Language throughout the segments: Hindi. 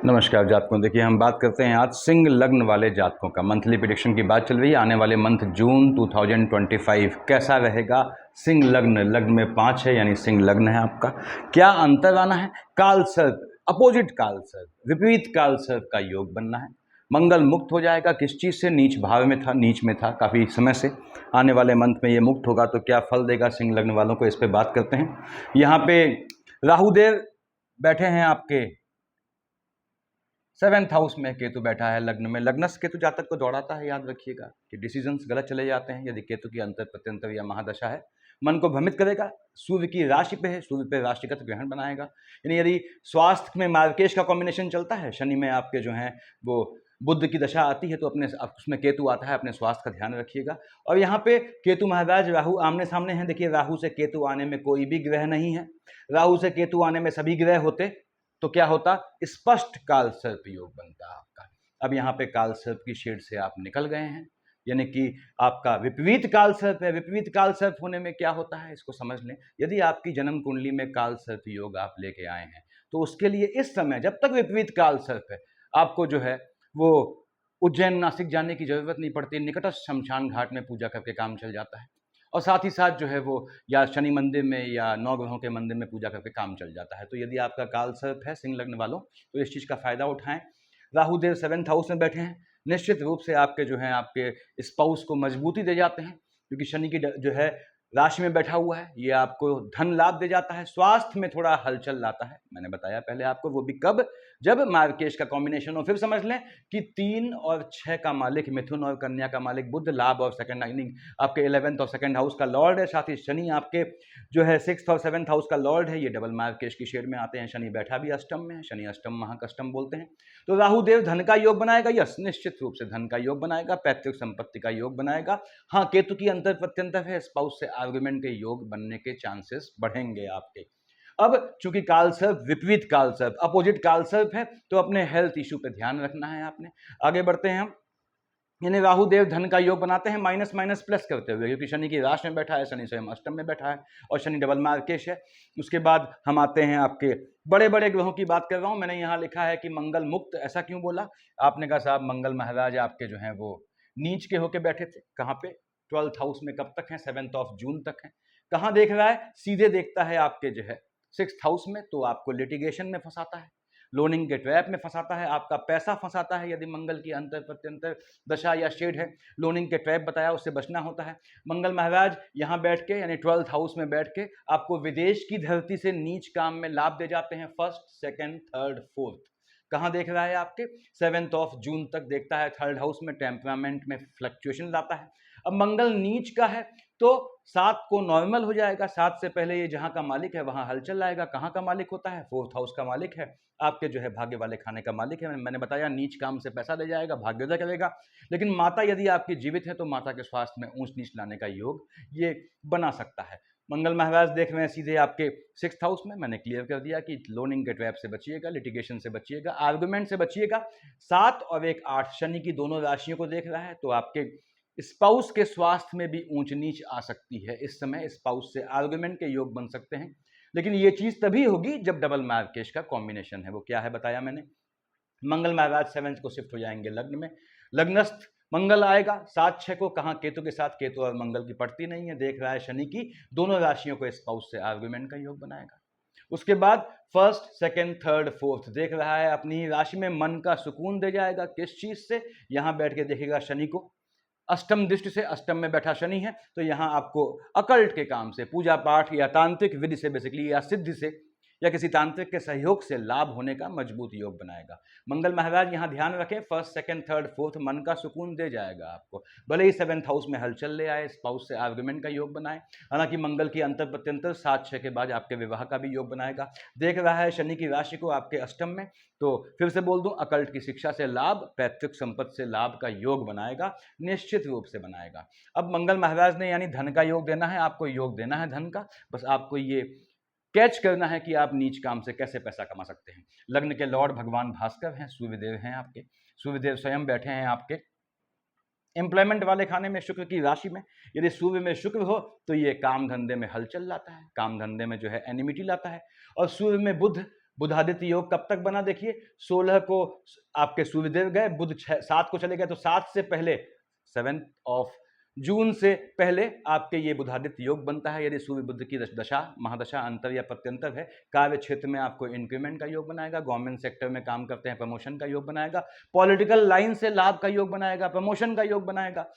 नमस्कार जातकों। देखिए, हम बात करते हैं आज सिंह लग्न वाले जातकों का। मंथली प्रेडिक्शन की बात चल रही है। आने वाले मंथ जून 2025 कैसा रहेगा। सिंह लग्न, लग्न में 5 है यानी सिंह लग्न है आपका। क्या अंतर आना है। काल सर्प, अपोजिट काल सर्प, विपरीत काल सर्प का योग बनना है। मंगल मुक्त हो जाएगा। किस चीज़ से? नीच भाव में था, नीच में था काफ़ी समय से। आने वाले मंथ में ये मुक्त होगा तो क्या फल देगा सिंह लग्न वालों को, इस पर बात करते हैं। यहाँ पे राहुदेव बैठे हैं आपके 7th हाउस में। केतु बैठा है लग्न में। लग्नस्थ केतु जातक को दौड़ाता है, याद रखिएगा कि डिसीजंस गलत चले जाते हैं यदि केतु की अंतर प्रत्यंतर या महादशा है। मन को भ्रमित करेगा। सूर्य की राशि पे है, सूर्य पे राशिगत ग्रहण बनाएगा। यानी यदि स्वास्थ्य में मार्केश का कॉम्बिनेशन चलता है, शनि में आपके जो हैं वो बुध की दशा आती है, तो अपने उसमें केतु आता है, अपने स्वास्थ्य का ध्यान रखिएगा। और यहाँ पे केतु महाराज राहु आमने सामने हैं। देखिए, राहु से केतु आने में कोई भी ग्रह नहीं है। राहु से केतु आने में सभी ग्रह होते तो क्या होता? स्पष्ट काल सर्प योग बनता आपका। अब यहाँ पे काल सर्प की शेड से आप निकल गए हैं, यानी कि आपका विपरीत काल सर्प है। विपरीत काल सर्प होने में क्या होता है, इसको समझ लें। यदि आपकी जन्म कुंडली में काल सर्प योग आप लेके आए हैं, तो उसके लिए इस समय जब तक विपरीत काल सर्प है, आपको जो है वो उज्जैन नासिक जाने की जरूरत नहीं पड़ती। निकटस्थ शमशान घाट में पूजा करके काम चल जाता है। और साथ ही साथ जो है वो या शनि मंदिर में या नवग्रहों के मंदिर में पूजा करके काम चल जाता है। तो यदि आपका काल सर्प है सिंह लग्न वालों, तो इस चीज़ का फायदा उठाएं। राहुदेव 7th हाउस में बैठे हैं। निश्चित रूप से आपके जो हैं आपके स्पाउस को मजबूती दे जाते हैं, क्योंकि शनि की जो है राशि में बैठा हुआ है। ये आपको धन लाभ दे जाता है। स्वास्थ्य में थोड़ा हलचल लाता है, मैंने बताया पहले आपको। वो भी कब? जब मार्केश का कॉम्बिनेशन हो। फिर समझ लें कि 3 और 6 का मालिक मिथुन और कन्या का मालिक बुध, लाभ और सेकंड इनिंग आपके 11th और सेकंड हाउस का लॉर्ड है। साथ ही शनि आपके जो है 6th और 7th हाउस का लॉर्ड है। ये डबल मार्केश की शेड में आते हैं। शनि बैठा भी अष्टम में है। शनि अष्टम महाकष्टम बोलते हैं। तो राहुदेव धन का योग बनाएगा। यस, निश्चित रूप से धन का योग बनाएगा। पैतृक संपत्ति का योग बनाएगा। हाँ, केतु की अंतर प्रत्यंतर है। स्पाउस से आर्गुमेंट के योग बनने के चांसेस बढ़ेंगे आपके। अब चूंकि काल सर्प विपरीत काल सर्प, अपोजिट काल सर्प है, तो अपने हेल्थ इशू पे ध्यान रखना है आपने। आगे बढ़ते हैं हम। यानी राहुदेव धन का योग बनाते हैं माइनस माइनस प्लस करते हुए, क्योंकि शनि की राशि में बैठा है, शनि स्वयं अष्टम में बैठा है और शनि डबल मार्केश है। उसके बाद हम आते हैं आपके बड़े बड़े ग्रहों की बात कर रहा हूं। मैंने यहाँ लिखा है कि मंगल मुक्त। ऐसा क्यों बोला? आपने कहा साहब मंगल महाराज आपके जो हैं वो नीच के होके बैठे थे। कहाँ पे? 12th हाउस में। कब तक है? 7th ऑफ जून तक है। कहाँ देख रहा है? सीधे देखता है आपके जो है 6th हाउस में। तो आपको लिटिगेशन में फंसाता है, लोनिंग के ट्रैप में फंसाता है, आपका पैसा फंसाता है। यदि मंगल की अंतर प्रत्यंतर दशा या शेड है, लोनिंग के ट्रैप बताया, उससे बचना होता है। मंगल महाराज यहाँ बैठ के यानी 12th हाउस में बैठ के आपको विदेश की धरती से नीच काम में लाभ दे जाते हैं। 1st, 2nd, 3rd, 4th। कहाँ देख रहा है? आपके 7th ऑफ जून तक देखता है। 3rd हाउस में टेम्परामेंट में फ्लक्चुएशन लाता है। अब मंगल नीच का है तो 7 को नॉर्मल हो जाएगा। 7 से पहले ये जहां का मालिक है वहां हलचल लाएगा। कहां का मालिक होता है? 4th हाउस का मालिक है। आपके जो है भाग्य वाले खाने का मालिक है। मैंने बताया नीच काम से पैसा ले जाएगा, भाग्योदय करेगा। लेकिन माता यदि आपकी जीवित है तो माता के स्वास्थ्य में ऊंच नीच लाने का योग ये बना सकता है। मंगल महाराज देख रहे हैं सीधे आपके 6th हाउस में। मैंने क्लियर कर दिया कि लोनिंग के ट्रैप से बचिएगा, लिटिगेशन से बचिएगा, आर्गुमेंट से बचिएगा। 7 और 1 8 शनि की दोनों राशियों को देख रहा है, तो आपके स्पाउस के स्वास्थ्य में भी ऊंच नीच आ सकती है। इस समय स्पाउस से आर्गुमेंट के योग बन सकते हैं, लेकिन ये चीज तभी होगी जब डबल मार्केश का कॉम्बिनेशन है। वो क्या है बताया मैंने। मंगल महाराज 7th को शिफ्ट हो जाएंगे लग्न में। लग्नस्थ मंगल आएगा 7-6 को। कहां? केतु के साथ। केतु और मंगल की पड़ती नहीं है। देख रहा है शनि की दोनों राशियों को। स्पाउस से आर्गुमेंट का योग बनाएगा। उसके बाद 1st, 2nd, 3rd, 4th देख रहा है अपनी ही राशि में। मन का सुकून दे जाएगा। किस चीज से? यहां बैठ के देखेगा शनि को। अष्टम दृष्टि से, अष्टम में बैठा शनि है, तो यहां आपको अकल्ट के काम से, पूजा पाठ या तांत्रिक विधि से बेसिकली, या सिद्धि से या किसी तांत्रिक के सहयोग से लाभ होने का मजबूत योग बनाएगा। मंगल महाराज यहां ध्यान रखें 1st, 2nd, 3rd, 4th मन का सुकून दे जाएगा आपको। भले ही 7th हाउस में हलचल ले आए, स्पाउस से आर्गुमेंट का योग बनाए। हालांकि मंगल की अंतर प्रत्यंतर 7-6 के बाद आपके विवाह का भी योग बनाएगा। देख रहा है शनि की राशि को आपके अष्टम में। तो फिर से बोल दूं, अकल्ट की शिक्षा से लाभ, पैतृक संपत्ति से लाभ का योग बनाएगा, निश्चित रूप से बनाएगा। अब मंगल महाराज ने यानी धन का योग देना है आपको, योग देना है धन का। बस आपको ये कैच करना है कि आप नीच काम से कैसे पैसा कमा सकते हैं। लग्न के लॉर्ड भगवान भास्कर हैं, सूर्यदेव हैं आपके। सूर्यदेव स्वयं बैठे हैं आपके एम्प्लॉयमेंट वाले खाने में, शुक्र की राशि में। यदि सूर्य में शुक्र हो तो ये काम धंधे में हलचल लाता है, काम धंधे में जो है एनिमिटी लाता है। और सूर्य में बुध बुधादित्य योग कब तक बना देखिए, 16 को आपके सूर्यदेव गए, बुध 7 को चले गए, तो 7 से पहले 7 ऑफ जून से पहले आपके ये बुधादित्य योग बनता है। यदि सूर्य बुध की दशा, महादशा, अंतर या प्रत्यंतर है, कार्य क्षेत्र में आपको इंक्रीमेंट का योग बनाएगा, गवर्नमेंट सेक्टर में काम करते हैं प्रमोशन का योग बनाएगा, पॉलिटिकल लाइन से लाभ का योग बनाएगा, प्रमोशन का योग बनाएगा।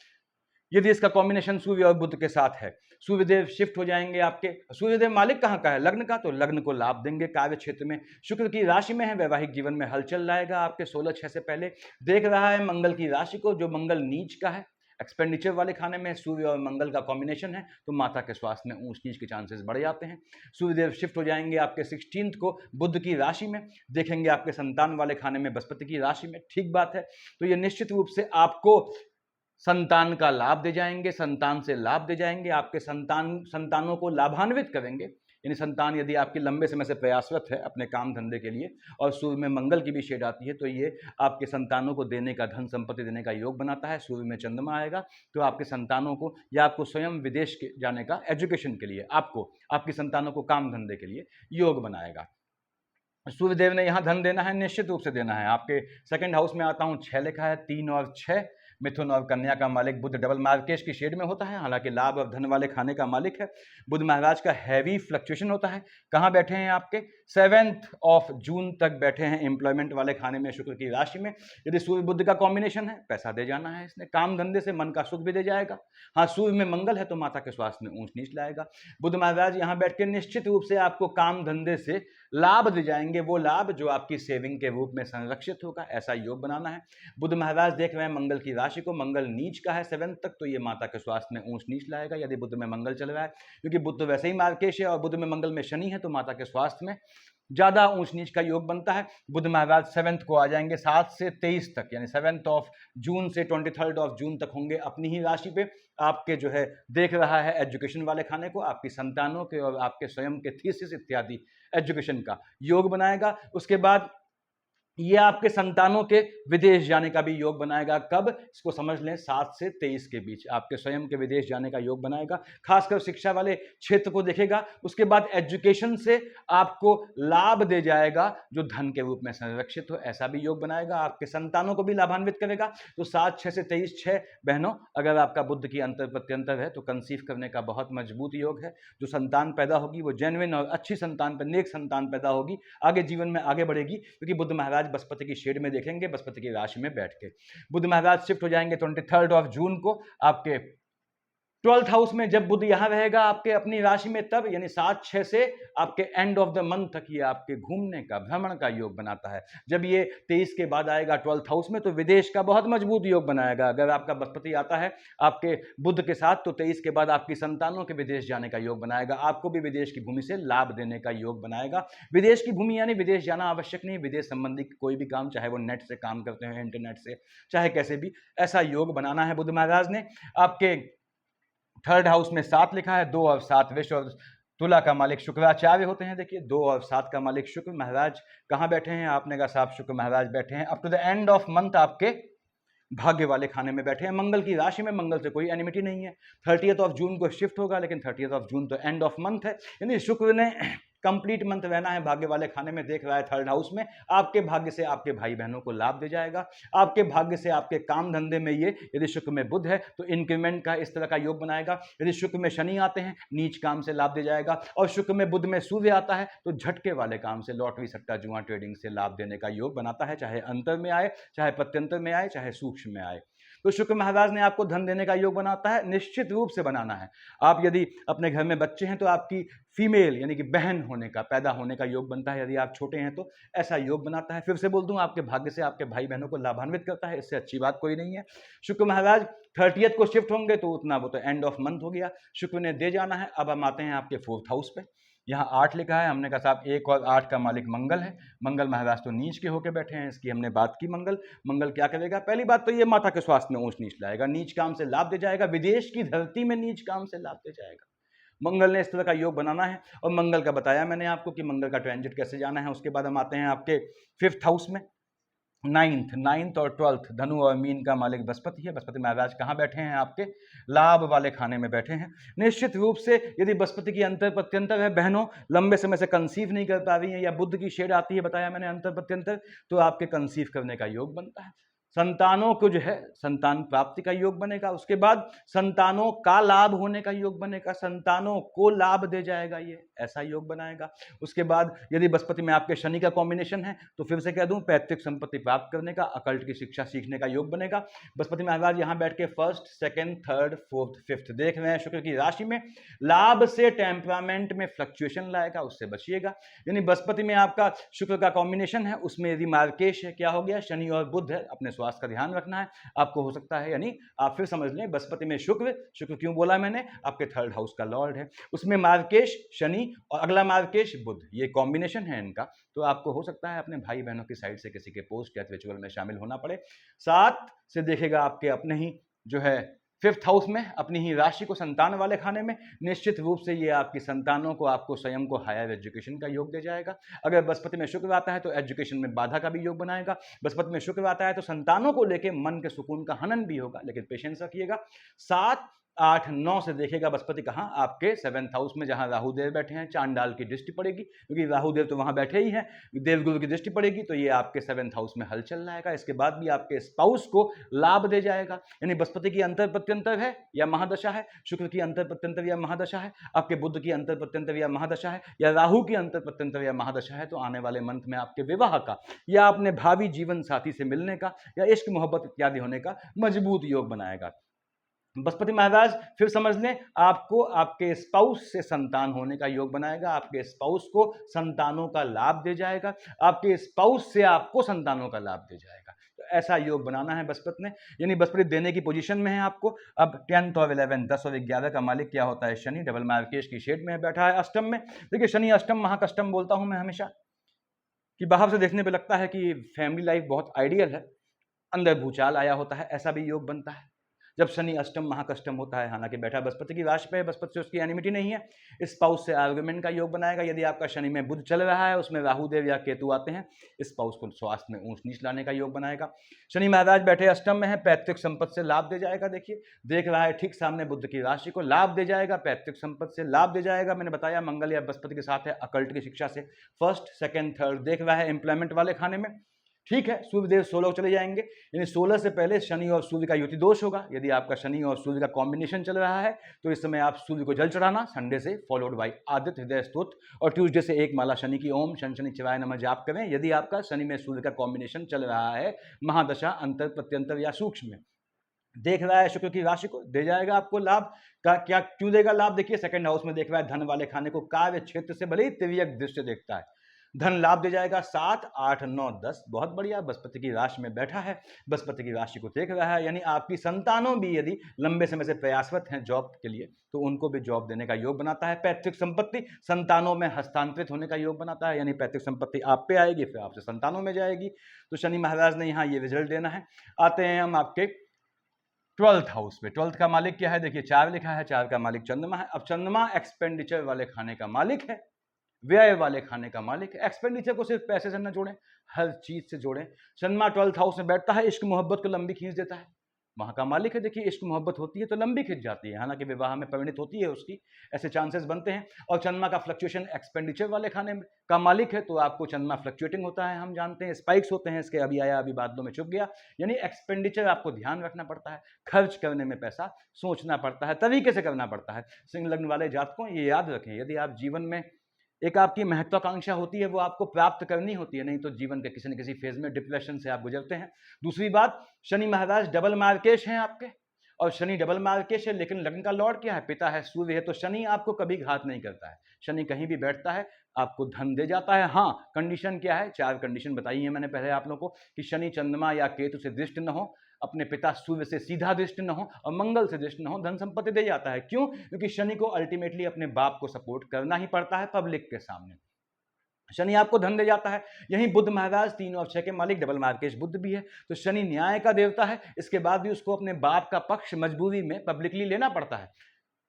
यदि इसका कॉम्बिनेशन सूर्य और बुध के साथ है, सूर्यदेव शिफ्ट हो जाएंगे आपके, सूर्यदेव मालिक कहाँ का है, लग्न का, तो लग्न को लाभ देंगे कार्य क्षेत्र में। शुक्र की राशि में है, वैवाहिक जीवन में हलचल लाएगा आपके 16/6 से पहले। देख रहा है मंगल की राशि को, जो मंगल नीच का है, एक्सपेंडिचर वाले खाने में सूर्य और मंगल का कॉम्बिनेशन है, तो माता के स्वास्थ्य में ऊंच नीच के चांसेस बढ़ जाते हैं। सूर्यदेव शिफ्ट हो जाएंगे आपके 16 को बुध की राशि में, देखेंगे आपके संतान वाले खाने में बृहस्पति की राशि में। ठीक बात है, तो ये निश्चित रूप से आपको संतान का लाभ दे जाएंगे, संतान से लाभ दे जाएंगे, आपके संतानों को लाभान्वित करेंगे। यानी संतान यदि आपकी लंबे समय से प्रयासरत है अपने काम धंधे के लिए, और सूर्य में मंगल की भी शेड आती है, तो ये आपके संतानों को देने का, धन संपत्ति देने का योग बनाता है। सूर्य में चंद्रमा आएगा तो आपके संतानों को या आपको स्वयं विदेश के जाने का, एजुकेशन के लिए, आपको आपकी संतानों को काम धंधे के लिए योग बनाएगा। सूर्यदेव ने यहाँ धन देना है, निश्चित रूप से देना है। आपके सेकंड हाउस में आता हूँ, 6 लिखा है, 3 और 6, मिथुन और कन्या का मालिक बुध डबल मार्केश की शेड में होता है, हालांकि लाभ और धन वाले खाने का मालिक है। बुध महाराज का हैवी फ्लक्चुएशन होता है। कहाँ बैठे हैं आपके, 7 ऑफ जून तक बैठे हैं एम्प्लॉयमेंट वाले खाने में, शुक्र की राशि में। यदि सूर्य बुध का कॉम्बिनेशन है, पैसा दे जाना है इसने, काम धंधे से मन का सुख भी दे जाएगा। हाँ, सूर्य में मंगल है तो माता के स्वास्थ्य में ऊंच नीच लाएगा। बुध महाराज यहाँ बैठ के निश्चित रूप से आपको काम धंधे से लाभ दे जाएंगे, वो लाभ जो आपकी सेविंग के रूप में संरक्षित होगा, ऐसा योग बनाना है। बुध महाराज देख रहे हैं मंगल की राशि को, मंगल नीच का है 7 तक, तो ये माता के स्वास्थ्य में ऊंच नीच लाएगा यदि बुध में मंगल चल रहा है, क्योंकि बुध तो वैसे ही मार्केश है और बुध में मंगल में शनि है, तो माता के स्वास्थ्य में ज्यादा ऊंच नीच का योग बनता है। बुध महाराज 7 को आ जाएंगे, 7 से 23 तक, यानी 7 ऑफ जून से 23 ऑफ जून तक होंगे अपनी ही राशि पे। आपके जो है देख रहा है एजुकेशन वाले खाने को, आपकी संतानों के और आपके स्वयं के थीसिस इत्यादि एजुकेशन का योग बनाएगा। उसके बाद ये आपके संतानों के विदेश जाने का भी योग बनाएगा। कब, इसको समझ लें, 7 से 23 के बीच आपके स्वयं के विदेश जाने का योग बनाएगा, खासकर शिक्षा वाले क्षेत्र को देखेगा। उसके बाद एजुकेशन से आपको लाभ दे जाएगा जो धन के रूप में संरक्षित हो, ऐसा भी योग बनाएगा। आपके संतानों को भी लाभान्वित करेगा। तो 7/6 से 23/6 बहनों, अगर आपका बुध की अंतर प्रत्यंतर है तो कंसीव करने का बहुत मजबूत योग है। जो संतान पैदा होगी वो जेन्युइन और अच्छी संतान, नेक संतान पैदा होगी, आगे जीवन में आगे बढ़ेगी, क्योंकि बुध महाराज बृहस्पति की शेड में देखेंगे, बृहस्पति की राशि में बैठ के। बुध महाराज शिफ्ट हो जाएंगे 23 ऑफ जून को आपके 12th हाउस में। जब बुध यहां रहेगा आपके अपनी राशि में, तब यानी 7/6 से आपके एंड ऑफ द मंथ तक ये आपके घूमने का, भ्रमण का योग बनाता है। जब ये 23 के बाद आएगा 12th हाउस में, तो विदेश का बहुत मजबूत योग बनाएगा। अगर आपका बृहस्पति आता है आपके बुध के साथ, तो 23 के बाद आपकी संतानों के विदेश जाने का योग बनाएगा, आपको भी विदेश की भूमि से लाभ देने का योग बनाएगा। विदेश की भूमि यानी विदेश जाना आवश्यक नहीं, विदेश संबंधी कोई भी काम, चाहे वो नेट से काम करते हैं, इंटरनेट से, चाहे कैसे भी, ऐसा योग बनाना है बुध महाराज ने। आपके 3rd हाउस में 7 लिखा है, 2 और 7 विश्व और तुला का मालिक शुक्राचार्य होते हैं। देखिए 2 और 7 का मालिक शुक्र महाराज कहाँ बैठे हैं, आपने कहा साहब शुक्र महाराज बैठे हैं up to the end of month आपके भाग्य वाले खाने में बैठे हैं। मंगल की राशि में, मंगल से कोई एनिमिटी नहीं है। 30th ऑफ जून को शिफ्ट होगा, लेकिन 30th ऑफ जून तो एंड ऑफ मंथ है, यानी शुक्र ने कंप्लीट मंथ रहना है भाग्य वाले खाने में। देख रहा है 3rd हाउस में, आपके भाग्य से आपके भाई बहनों को लाभ दे जाएगा, आपके भाग्य से आपके काम धंधे में, ये यदि शुक्र में बुध है तो इंक्रीमेंट का इस तरह का योग बनाएगा। यदि शुक्र में शनि आते हैं, नीच काम से लाभ दे जाएगा, और शुक्र में बुध में सूर्य आता है तो झटके वाले काम से, लॉटरी, सट्टा, जुआ, ट्रेडिंग से लाभ देने का योग बनाता है, चाहे अंतर में आए, चाहे प्रत्यंतर में आए, चाहे सूक्ष्म में आए। तो शुक्र महाराज ने आपको धन देने का योग बनाता है, निश्चित रूप से बनाना है। आप यदि अपने घर में बच्चे हैं तो आपकी फीमेल यानी कि बहन होने का, पैदा होने का योग बनता है। यदि आप छोटे हैं तो ऐसा योग बनाता है। फिर से बोल दूं, आपके भाग्य से आपके भाई बहनों को लाभान्वित करता है, इससे अच्छी बात कोई नहीं है। शुक्र महाराज 30th को शिफ्ट होंगे तो उतना, वो तो एंड ऑफ मंथ हो गया, शुक्र ने दे जाना है। अब हम आते हैं आपके 4th हाउस पे। यहाँ 8 लिखा है, हमने कहा साहब 1 और 8 का मालिक मंगल है। मंगल महाराज तो नीच के होके बैठे हैं, इसकी हमने बात की। मंगल क्या करेगा, पहली बात तो ये माता के स्वास्थ्य में ऊंच नीच लाएगा, नीच काम से लाभ दे जाएगा, विदेश की धरती में नीच काम से लाभ दे जाएगा। मंगल ने इस तरह का योग बनाना है, और मंगल का बताया मैंने आपको कि मंगल का ट्रांजिट कैसे जाना है। उसके बाद हम आते हैं आपके 5th हाउस में। नाइन्थ और 12th धनु और मीन का मालिक बृहस्पति है। बृहस्पति महाराज कहाँ बैठे हैं? आपके लाभ वाले खाने में बैठे हैं। निश्चित रूप से यदि बृहस्पति की अंतर प्रत्यंतर है, बहनों लंबे समय से कंसीव नहीं कर पा रही हैं, या बुध की शेड आती है, बताया मैंने अंतर प्रत्यंतर, तो आपके कंसीव करने का योग बनता है। संतानों को जो है संतान प्राप्ति का योग बनेगा। उसके बाद संतानों का लाभ होने का योग बनेगा, संतानों को लाभ दे जाएगा, ये ऐसा योग बनाएगा। उसके बाद यदि बृहस्पति में आपके शनि का कॉम्बिनेशन है तो फिर से कह दूं, पैतृक संपत्ति प्राप्त करने का, अकल्ट की शिक्षा सीखने का योग बनेगा। बृहस्पति महाराज यहाँ बैठ के 1st, 2nd, 3rd, 4th, 5th देख रहे हैं शुक्र की राशि में, लाभ से टेम्परामेंट में फ्लक्चुएशन लाएगा, उससे बचिएगा। यानी बृहस्पति में आपका शुक्र का कॉम्बिनेशन है, उसमें यदि मार्केश है, क्या हो गया? शनि और बुध है, अपने स्वास्थ्य का ध्यान रखना है आपको। हो सकता है, यानी आप फिर समझ लें, बृहस्पति में शुक्र क्यों बोला मैंने? आपके 3rd हाउस का लॉर्ड है, उसमें मार्केश शनि और अगला मार्केश बुध, ये कॉम्बिनेशन है इनका। तो आपको हो सकता है अपने भाई बहनों की साइड से किसी के पोस्ट या रिचुअल में शामिल होना पड़े। 7 से देखेगा आपके अपने ही जो है 5th हाउस में, अपनी ही राशि को संतान वाले खाने में। निश्चित रूप से ये आपकी संतानों को, आपको स्वयं को हायर एजुकेशन का योग दे जाएगा। अगर बृहस्पति में शुक्र आता है तो एजुकेशन में बाधा का भी योग बनाएगा। बृहस्पति में शुक्र आता है तो संतानों को लेकर मन के सुकून का हनन भी होगा, लेकिन पेशेंस रखिएगा। 7, 8, 9 से देखेगा बृहस्पति कहाँ? आपके 7th हाउस में, जहां राहु देव बैठे हैं। चांडाल की दृष्टि पड़ेगी, क्योंकि राहु देव तो वहां बैठे ही हैं, देवगुरु की दृष्टि पड़ेगी, तो ये आपके 7th हाउस में हलचल लाएगा। इसके बाद भी आपके स्पाउस को लाभ दे जाएगा। यानी बृहस्पति की अंतर प्रत्यंतर है या महादशा है, शुक्र की अंतर प्रत्यंतर या महादशा है, आपके बुध की अंतर प्रत्यंतर या महादशा है, या राहु की अंतर प्रत्यंतर या महादशा है, तो आने वाले मंथ में आपके विवाह का या अपने भावी जीवन साथी से मिलने का या इश्क मोहब्बत इत्यादि होने का मजबूत योग बनाएगा। बृहस्पति महाराज फिर समझ लें, आपको आपके स्पाउस से संतान होने का योग बनाएगा, आपके स्पाउस को संतानों का लाभ दे जाएगा, आपके स्पाउस से आपको संतानों का लाभ दे जाएगा। तो ऐसा योग बनाना है बृहस्पति ने, यानी बृहस्पति देने की पोजीशन में है आपको। अब 10th और 11, 10 और 11 का मालिक क्या होता है? शनि, डबल मार्केश की शेड में बैठा है, अष्टम में। देखिए शनि अष्टम महाकष्टम बोलता हूं मैं हमेशा, कि बाहर से देखने पे लगता है कि फैमिली लाइफ बहुत आइडियल है, अंदर भूचाल आया होता है, ऐसा भी योग बनता है जब शनि अष्टम महाकष्टम होता है। हालांकि बैठा बृहस्पति की राशि पे, बृहस्पति से उसकी एनिमिटी नहीं है। स्पाउस से आर्गुमेंट का योग बनाएगा। यदि आपका शनि में बुध चल रहा है, उसमें राहु देव या केतु आते हैं, स्पाउस को स्वास्थ्य में ऊंच नीच लाने का योग बनाएगा। शनि महाराज बैठे अष्टम में है, पैतृक संपत्ति से लाभ दे जाएगा। देखिए देख रहा है ठीक सामने बुध की राशि को, लाभ दे जाएगा, पैतृक संपत्ति से लाभ दे जाएगा। मैंने बताया मंगल या बृहस्पति के साथ है अकल्ट की शिक्षा से। 1st, 2nd, 3rd देख रहा है एम्प्लॉयमेंट वाले खाने में। ठीक है, सूर्यदेव 16 चले जाएंगे, यानी 16 से पहले शनि और सूर्य का युति दोष होगा। यदि आपका शनि और सूर्य का कॉम्बिनेशन चल रहा है तो इस समय आप सूर्य को जल चढ़ाना संडे से, फॉलोड बाय आदित्य हृदय स्तोत्र, और ट्यूसडे से 1 माला शनि की ओम शन शनि शिवाय नमः जाप करें। यदि आपका शनि में सूर्य का कॉम्बिनेशन चल रहा है, महादशा, अंतर, प्रत्यंतर या सूक्ष्म में। देख रहा है शुक्र की राशि को, दे जाएगा आपको लाभ का। क्या क्यों देगा लाभ? देखिए 2nd हाउस में देख रहा है धन वाले खाने को, कार्य क्षेत्र से भले ही तिर्यक दृश्य देखता है, धन लाभ दे जाएगा। 7, 8, 9, 10 बहुत बढ़िया, बृहस्पति की राशि में बैठा है, बृहस्पति की राशि को देख रहा है। यानी आपकी संतानों भी यदि लंबे समय से प्रयासरत हैं जॉब के लिए, तो उनको भी जॉब देने का योग बनाता है। पैतृक संपत्ति संतानों में हस्तांतरित होने का योग बनाता है, यानी पैतृक संपत्ति आप पे आएगी, फिर आपसे संतानों में जाएगी। तो शनि महाराज ने यहाँ ये रिजल्ट देना है। आते हैं हम आपके 12th हाउस में। 12th का मालिक क्या है? देखिए 4 लिखा है, 4 का मालिक चंद्रमा है। अब चंद्रमा एक्सपेंडिचर वाले खाने का मालिक है, व्यय वाले खाने का मालिक है। एक्सपेंडिचर को सिर्फ पैसे से न जोड़ें, हर चीज से जोड़ें। चंद्रमा 12th हाउस में बैठता है, इश्क मोहब्बत को लंबी खींच देता है, वहां का मालिक है। देखिए इश्क मोहब्बत होती है तो लंबी खिंच जाती है, हालांकि विवाह में परिणित होती है उसकी, ऐसे चांसेस बनते हैं। और चंद्रमा का फ्लक्चुएशन एक्सपेंडिचर वाले खाने का मालिक है, तो आपको चंद्रमा फ्लक्चुएटिंग होता है, हम जानते हैं, स्पाइक्स होते हैं इसके, अभी आया अभी बादलों में छुप गया। यानी एक्सपेंडिचर आपको ध्यान रखना पड़ता है, खर्च करने में पैसा सोचना पड़ता है, तरीके से करना पड़ता है। सिंह लग्न वाले जातकों ये याद रखें, यदि आप जीवन में एक आपकी महत्वाकांक्षा होती है, वो आपको प्राप्त करनी होती है, नहीं तो जीवन के किसी न किसी फेज में डिप्रेशन से आप गुजरते हैं। दूसरी बात, शनि महाराज डबल मार्केश हैं आपके, और शनि डबल मार्केश है, लेकिन लग्न का लॉर्ड क्या है? पिता है, सूर्य है। तो शनि आपको कभी घात नहीं करता है, शनि कहीं भी बैठता है आपको धन दे जाता है। हाँ, कंडीशन क्या है? 4 कंडीशन बताई है मैंने पहले आप लोगों को, कि शनि चंद्रमा या केतु से दृष्टि न हो, अपने पिता सूर्य से सीधा दृष्टि न हो, और मंगल से दृष्टि न हो, धन संपत्ति दे जाता है। क्यों? क्योंकि शनि को अल्टीमेटली अपने बाप को सपोर्ट करना ही पड़ता है पब्लिक के सामने। शनि आपको धन दे जाता है। यही बुध महाराज 3 और 6 के मालिक, डबल मार्केश बुध भी है, तो शनि न्याय का देवता है। इसके बाद भी उसको अपने बाप का पक्ष मजबूरी में पब्लिकली लेना पड़ता है।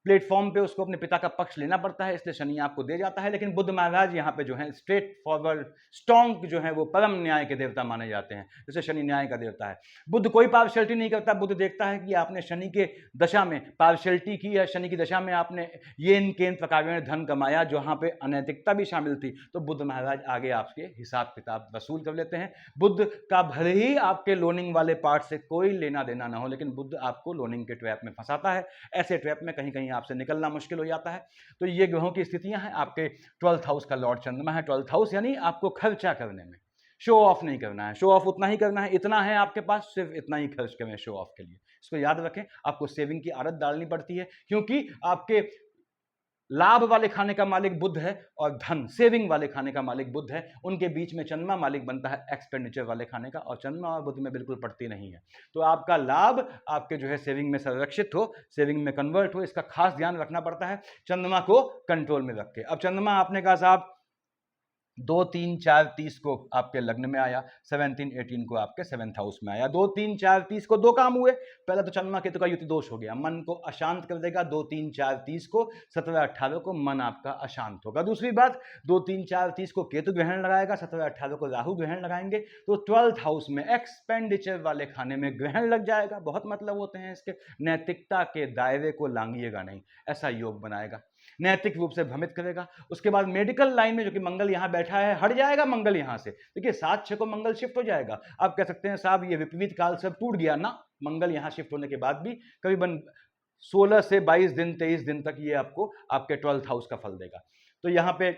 प्लेटफॉर्म पे उसको अपने पिता का पक्ष लेना पड़ता है, इसलिए शनि आपको दे जाता है। लेकिन बुध महाराज यहाँ पे जो है स्ट्रेट फॉरवर्ड स्ट्रॉन्ग जो है वो परम न्याय के देवता माने जाते हैं, जैसे शनि न्याय का देवता है। बुध कोई पार्शियलिटी नहीं करता, बुध देखता है कि आपने शनि के दशा में पार्शियलिटी की है, शनि की दशा में आपने येन केन प्रकार धन कमाया जहाँ पे अनैतिकता भी शामिल थी, तो बुध महाराज आगे आपके हिसाब किताब वसूल कर लेते हैं। बुध का भले ही आपके लोनिंग वाले पार्ट से कोई लेना देना ना हो, लेकिन बुध आपको लोनिंग के ट्रैप में फंसाता है। ऐसे ट्रैप में कहीं कहीं आपसे निकलना मुश्किल हो जाता है। तो ये ग्रहों की स्थितियां हैं। आपके 12th हाउस का लॉर्ड चंद्रमा है। 12th हाउस यानी आपको खर्चा करने में, शो ऑफ नहीं करना है, शो ऑफ उतना ही करना है, इतना है आपके पास सिर्फ इतना ही खर्च करें शो ऑफ के लिए। इसको याद रखें, आपको सेविंग की आदत डालनी पड़ती है, क्योंकि आपके लाभ वाले खाने का मालिक बुध है और धन सेविंग वाले खाने का मालिक बुध है। उनके बीच में चंद्रमा मालिक बनता है एक्सपेंडिचर वाले खाने का, और चंद्रमा और बुध में बिल्कुल पड़ती नहीं है। तो आपका लाभ आपके जो है सेविंग में संरक्षित हो, सेविंग में कन्वर्ट हो, इसका खास ध्यान रखना पड़ता है, चंद्रमा को कंट्रोल में रख के। अब चंद्रमा आपने कहा साहब 2, 3, 4, 30 को आपके लग्न में आया, 17, 18 को आपके 7th हाउस में आया। 2, 3, 4, 30 को दो काम हुए। पहला तो चंद्रमा केतु का युति दोष हो गया, मन को अशांत कर देगा। 2, 3, 4, 30 को 17, 18 को मन आपका अशांत होगा। दूसरी बात, 2, 3, 4, 30 को केतु ग्रहण लगाएगा, 17, 18 को राहु ग्रहण लगाएंगे, तो 12th हाउस में एक्सपेंडिचर वाले खाने में ग्रहण लग जाएगा। बहुत मतलब होते हैं इसके, नैतिकता के दायरे को लांघिएगा नहीं, ऐसा योग बनाएगा, नैतिक रूप से भ्रमित करेगा। उसके बाद मेडिकल लाइन में जो कि मंगल यहां बैठा है, हट जाएगा मंगल यहां से। देखिए 7-6 को मंगल शिफ्ट हो जाएगा। आप कह सकते हैं साहब ये विपरीत काल सब टूट गया ना, मंगल यहां शिफ्ट होने के बाद भी करीबन 16 से 22 दिन 23 दिन तक ये आपको आपके 12th हाउस का फल देगा। तो यहां पे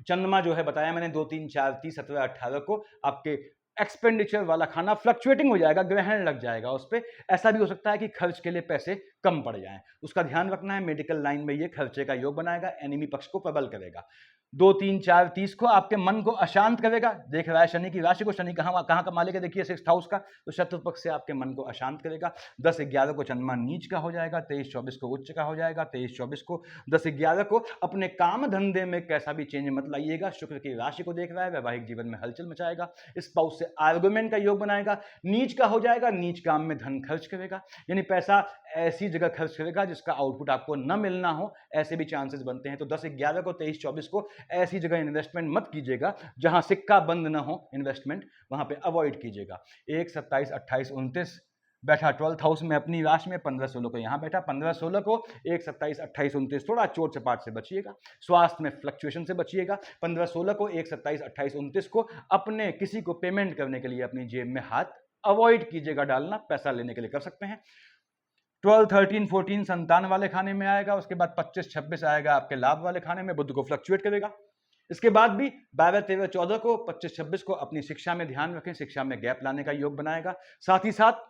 चंद्रमा जो है बताया मैंने 2, 3, 4, 30, 17, 18 को आपके एक्सपेंडिचर वाला खाना फ्लक्चुएटिंग हो जाएगा, ग्रहण लग जाएगा उस पर। ऐसा भी हो सकता है कि खर्च के लिए पैसे कम पड़ जाएं, उसका ध्यान रखना है। मेडिकल लाइन में ये खर्चे का योग बनाएगा, एनिमी पक्ष को प्रबल करेगा। 2, 3, 4, 30 को आपके मन को अशांत करेगा। देख रहा है शनि की राशि को, शनि कहाँ का मालिक है देखिए 6th हाउस का, तो शत्रु पक्ष से आपके मन को अशांत करेगा। 10, 11 को चंद्रमा नीच का हो जाएगा, 23, 24 को उच्च का हो जाएगा। 23, 24 को 10, 11 को अपने काम धंधे में कैसा भी चेंज मत लाइएगा। शुक्र की राशि को देख रहा है, वैवाहिक जीवन में हलचल मचाएगा, स्पाउस से आर्गुमेंट का योग बनाएगा। नीच का हो जाएगा, नीच काम में धन खर्च करेगा, यानी पैसा ऐसी जगह खर्च करेगा जिसका आउटपुट आपको न मिलना हो, ऐसे भी चांसेस बनते हैं। तो 10, 11 को 23, 24 को ऐसी जगह इन्वेस्टमेंट मत कीजिएगा जहां सिक्का बंद ना हो, इन्वेस्टमेंट वहां पे अवॉइड कीजिएगा। 1, 27, 28, 29 बैठा 12th हाउस में अपनी राशि में, 15, 16 को यहां बैठा। 15, 16 को 1, 27, 28, 29 थोड़ा चोट चपाट से बचिएगा, स्वास्थ्य में फ्लक्चुएशन से बचिएगा। 15, 16 को 1, 27, 28, 29 को अपने किसी को पेमेंट करने के लिए अपनी जेब में हाथ अवॉइड कीजिएगा डालना, पैसा लेने के लिए कर सकते हैं। 12, 13, 14 संतान वाले खाने में आएगा। उसके बाद 25, 26 आएगा आपके लाभ वाले खाने में, बुध को फ्लक्चुएट करेगा। इसके बाद भी 12, 13, 14 को 25, 26 को अपनी शिक्षा में ध्यान रखें, शिक्षा में गैप लाने का योग बनाएगा। साथ ही साथ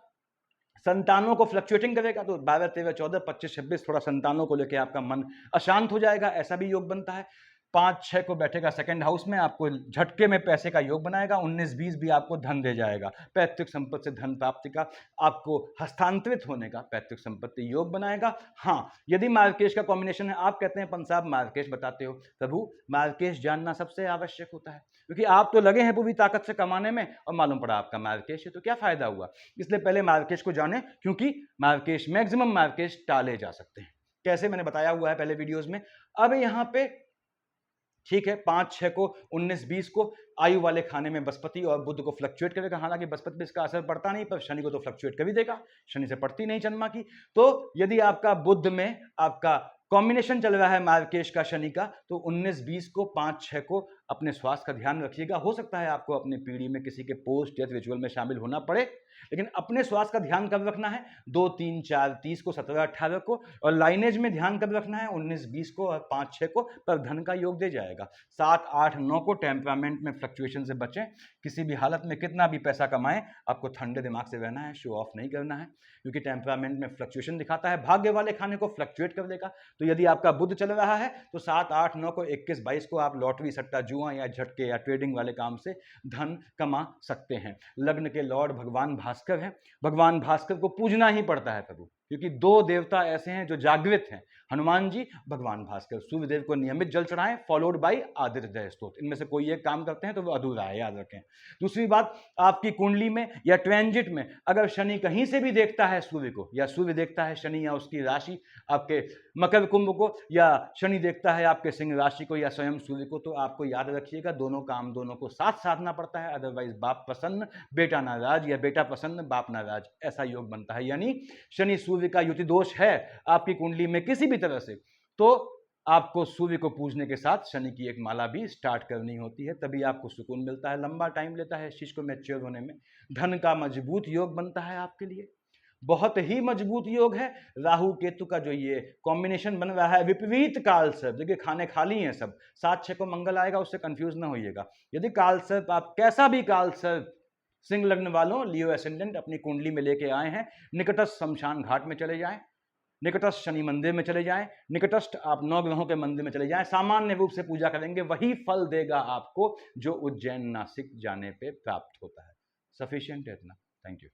संतानों को फ्लक्चुएटिंग करेगा, तो 12, 13, 14, 25, 26 थोड़ा संतानों को लेकर आपका मन अशांत हो जाएगा, ऐसा भी योग बनता है। 5, 6 को बैठेगा 2nd हाउस में, आपको झटके में पैसे का योग बनाएगा। 19, 20 भी आपको धन दे जाएगा, पैतृक संपत्ति से धन प्राप्ति का, आपको हस्तांतरित होने का पैतृक संपत्ति योग बनाएगा। हाँ, यदि मार्केश का कॉम्बिनेशन है, आप कहते हैं पंत साहब मार्केश बताते हो, प्रभु मार्केश जानना सबसे आवश्यक होता है, क्योंकि आप तो लगे हैं पूरी ताकत से कमाने में और मालूम पड़ा आपका मार्केश है, तो क्या फायदा हुआ। इसलिए पहले मार्केश को जाने, क्योंकि मार्केश मैक्सिमम मार्केश टाले जा सकते हैं। कैसे, मैंने बताया हुआ है पहले वीडियोज में। अब यहाँ पे ठीक है, 5, 6 को 19, 20 को आयु वाले खाने में बृहस्पति और बुध को फ्लक्चुएट करेगा। हालांकि बृहस्पति पे इसका असर पड़ता नहीं, पर शनि को तो फ्लक्चुएट कर ही देगा, शनि से पड़ती नहीं चंद्रमा की। तो यदि आपका बुध में आपका कॉम्बिनेशन चल रहा है मार्केश का शनि का, तो 19, 20 को 5, 6 को अपने स्वास्थ्य का ध्यान रखिएगा। हो सकता है आपको अपनी पीढ़ी में किसी के पोस्ट डेथ रिचुअल में शामिल होना पड़े, लेकिन अपने स्वास्थ्य का ध्यान कब रखना है, 2, 3, 4, 30 को, 17, 18 को, और लाइनेज में ध्यान कब रखना है, 19, 20 को और 5, 6 को, पर धन का योग दे जाएगा। 7, 8, 9 को टेम्परामेंट में फ्लक्चुएशन से बचें। किसी भी हालत में कितना भी पैसा कमाएं, आपको ठंडे दिमाग से रहना है, शो ऑफ नहीं करना है, क्योंकि टेम्परामेंट में फ्लक्चुएशन दिखाता है। भाग्य वाले खाने को फ्लक्चुएट कर देगा। तो यदि आपका बुध चल रहा है तो 7, 8, 9 को, 21, 22 को आप लॉटरी, सट्टा, जुआ या झटके या ट्रेडिंग वाले काम से धन कमा सकते हैं। लग्न के लॉर्ड भगवान भास्कर हैं, भगवान भास्कर को पूजना ही पड़ता है प्रभु, क्योंकि दो देवता ऐसे हैं जो जागृत हैं, हनुमान जी, भगवान भास्कर। सूर्यदेव को नियमित जल चढ़ाएं, फॉलोड बाई आदित्य स्तोत्र। इनमें से कोई एक काम करते हैं तो वो अधूरा है, याद रखें। दूसरी बात, आपकी कुंडली में या ट्रांजिट में अगर शनि कहीं से भी देखता है सूर्य को, या सूर्य देखता है शनि या उसकी राशि आपके मकर कुंभ को, या शनि देखता है आपके सिंह राशि को या स्वयं सूर्य को, तो आपको याद रखिएगा दोनों काम दोनों को साथ साधना पड़ता है, अदरवाइज बाप प्रसन्न बेटा नाराज, या बेटा प्रसन्न बाप नाराज, ऐसा योग बनता है। यानी शनि सूर्य का युति दोष है आपकी कुंडली में किसी भी तरह से, तो आपको सूर्य को पूजने के साथ शनि की एक माला भी स्टार्ट करनी होती है, तभी आपको सुकून मिलता है। लंबा टाइम लेता है इस चीज को मैच्योर होने में। धन का मजबूत योग बनता है आपके लिए, बहुत ही मजबूत योग है। राहु केतु का जो ये कॉम्बिनेशन बन रहा है, विपरीत काल सर्प, देखिए खाने खाली हैं सब, 7-6 को मंगल आएगा, उससे कंफ्यूज ना होइएगा। यदि काल सर्प, आप कैसा भी काल सर्प सिंह लग्न वालों, लियो एसेंडेंट अपनी कुंडली में लेके आए हैं, निकटस्थ शमशान घाट में चले जाएं, निकटस्थ शनि मंदिर में चले जाएं, निकटस्थ आप 9 ग्रहों के मंदिर में चले जाएं, सामान्य रूप से पूजा करेंगे, वही फल देगा आपको जो उज्जैन नासिक जाने पे प्राप्त होता है। सफिशिएंट है इतना। Thank you.